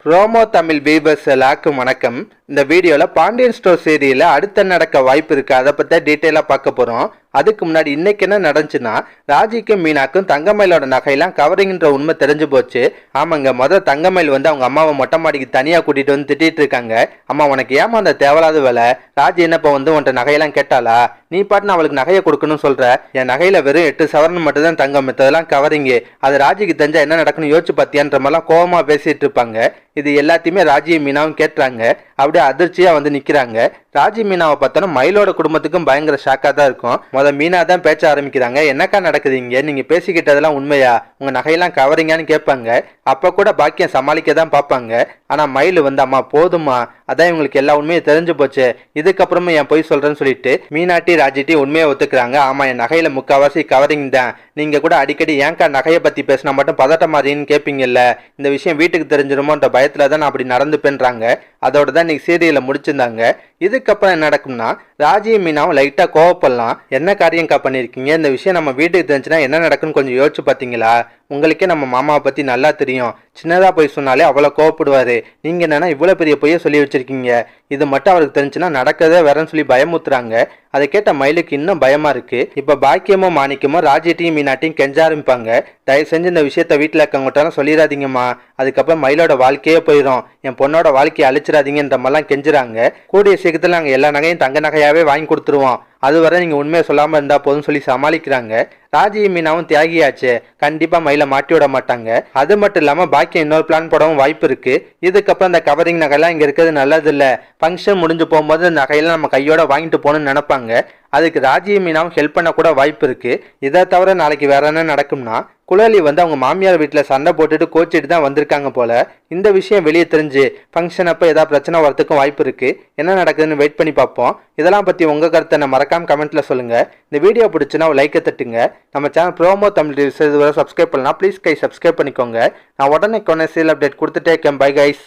Promo Tamil viewers எல்லாருக்கும் வணக்கம். இந்த வீடியோவில் பாண்டியன் ஸ்டோர் சீரியலில் அடுத்த நடக்க வாய்ப்பு இருக்குது. அதை பற்றி டீட்டெயிலாக பார்க்க போகிறோம். அதுக்கு முன்னாடி இன்னைக்கு என்ன நடந்துச்சுன்னா, ராஜிக்கும் மீனாக்கும் தங்கமயிலோட நகையெல்லாம் கவரிங்கிற உண்மை தெரிஞ்சு போச்சு. ஆமாங்க, தங்கமயில் அவங்க அம்மாவை மொட்டை மாடிக்கு தனியாக கூட்டிகிட்டு வந்து திட்டிகிட்டு இருக்காங்க. அம்மா, உனக்கு ஏமா அந்த தேவையில்லாத வேலை? ராஜி என்னப்போ உன்ட்ட நகையெல்லாம் கேட்டாளா? நீ பாட்டுன்னு அவளுக்கு நகையை கொடுக்கணும்னு சொல்கிற. என் நகையில் வெறும் 8 சவரன் மட்டும் தான் தங்கம், மித்ததெல்லாம் கவரிங்கு. அது ராஜிக்கு தெரிஞ்சா என்ன நடக்குன்னு யோசிச்சு பார்த்தியான்ற மாதிரிலாம் கோவமாக பேசிகிட்டு இருப்பாங்க. இது எல்லாத்தையுமே ராஜியும் மீனாவும் கேட்டுறாங்க. அப்படியே அதிர்ச்சியாக நிற்கிறாங்க. ராஜி மீனாவை பார்த்தோன்னா மயிலோட குடும்பத்துக்கும் பயங்கர ஷாக்காக தான் இருக்கும். மீனா தான் பேச்ச ஆரம்பிக்கிறாங்க. என்னக்கா நடக்குது இங்கே? நீங்கள் பேசிக்கிட்டதெல்லாம் உண்மையா? உங்கள் நகையெல்லாம் கவரிங்கான்னு கேட்பாங்க. அப்போ கூட பாக்கியம் சமாளிக்க தான் பார்ப்பாங்க. ஆனால் மயில் அம்மா போதுமா, அதான் இவங்களுக்கு எல்லா உண்மையும் தெரிஞ்சு போச்சு, இதுக்கப்புறமும் என் பொய் சொல்கிறேன்னு சொல்லிட்டு மீனாட்டி ராஜிட்டி உண்மையை ஒத்துக்கிறாங்க. ஆமாம், என் நகையில் முக்கால்வாசி கவரிங் தான். நீங்கள் கூட அடிக்கடி ஏன்க்கா நகையை பற்றி பேசினா மட்டும் பதட்டமாறின்னு கேட்பீங்கல்ல, இந்த விஷயம் வீட்டுக்கு தெரிஞ்சிருமோன்ற பயத்தில் தான் நான் அப்படி நடந்துப்பேன்றாங்க. அதோட தான் இன்னைக்கு சீரியலை முடிச்சிருந்தாங்க. இதுக்கப்புறம் என்ன நடக்கும்னா, ராஜியும் மீனாவும் லைட்டாக கோவப்படலாம். என்ன காரியம்க்கா பண்ணியிருக்கீங்க? இந்த விஷயம் நம்ம வீட்டுக்கு தெரிஞ்சுன்னா என்ன நடக்குன்னு கொஞ்சம் யோசிச்சு பார்த்தீங்களா? உங்களுக்கே நம்ம மாமாவை பற்றி நல்லா தெரியும். சின்னதாக போய் சொன்னாலே அவ்வளோ கோவப்படுவார். நீங்கள் என்னென்னா இவ்வளோ பெரிய பொய்யை சொல்லி வச்சுருக்கீங்க. இது மட்டும் அவருக்கு தெரிஞ்சுன்னா நடக்கதே வேறன்னு சொல்லி பயமுத்துறாங்க. அதை கேட்ட மயிலுக்கு இன்னும் பயமாக இருக்குது. இப்போ பாக்கியமோ மாணிக்கமோ ராஜிட்டையும் மீனாட்டையும் கெஞ்ச ஆரம்பிப்பாங்க. தயவு செஞ்சு இந்த விஷயத்த வீட்டில் இருக்கவங்கட்டாலும் சொல்லிடாதீங்கம்மா, அதுக்கப்புறம் மயிலோட வாழ்க்கையே போயிடும், என் பொண்ணோட வாழ்க்கையை அழிச்சிடாதீங்கன்ற மாதிரிலாம் கெஞ்சுறாங்க. கூடிய சீக்கிரத்தில் நாங்கள் எல்லா நகையும் தங்க நகையாகவே வாங்கி கொடுத்துருவோம், அதுவரை நீங்கள் உண்மையை சொல்லாமல் இருந்தால் போதும் சொல்லி சமாளிக்கிறாங்க. ராஜி மீனாவும் தியாகியாச்சு, கண்டிப்பாக மயிலை மாட்டி விட மாட்டாங்க. அது மட்டும் இல்லாமல் பாக்கியம் இன்னொரு பிளான் போடவும் வாய்ப்பு இருக்கு. இதுக்கப்புறம் இந்த கவரிங் நகையெல்லாம் இங்கே இருக்கிறது நல்லது இல்லை. ஃபங்க்ஷன் முடிஞ்சு போகும்போது இந்த நகையெல்லாம் நம்ம கையோட வாங்கிட்டு போகணும்னு நினைப்பாங்க. அதுக்கு ராஜி மீனாவும் ஹெல்ப் பண்ண கூட வாய்ப்பு இருக்கு. இதை தவிர நாளைக்கு வேற என்ன நடக்கும்னா, குழலி அவங்க மாமியார் வீட்டில் சண்டை போட்டுட்டு கோச்சிட்டு தான் வந்திருக்காங்க போல. இந்த விஷயம் வெளியே தெரிஞ்சு ஃபங்க்ஷன் அப்போ ஏதாவது பிரச்சனை வரதுக்கும் வாய்ப்பு இருக்கு. என்ன நடக்குதுன்னு வெயிட் பண்ணி பார்ப்போம். இதெல்லாம் பற்றி உங்கள் கருத்தை என்ன மறக்காம கமெண்ட்ல சொல்லுங்க. இந்த வீடியோ பிடிச்சுன்னா ஒரு லைக்கை தட்டுங்க. நம்ம சேனல் ப்ரோமோ தமிழ் இதுவரை சப்ஸ்கிரைப் பண்ணலாம், ப்ளீஸ் சப்ஸ்கிரைப் பண்ணிக்கோங்க. நான் உடனே சீரியல் அப்டேட் கொடுத்துட்டே இருக்கேன். Bye guys.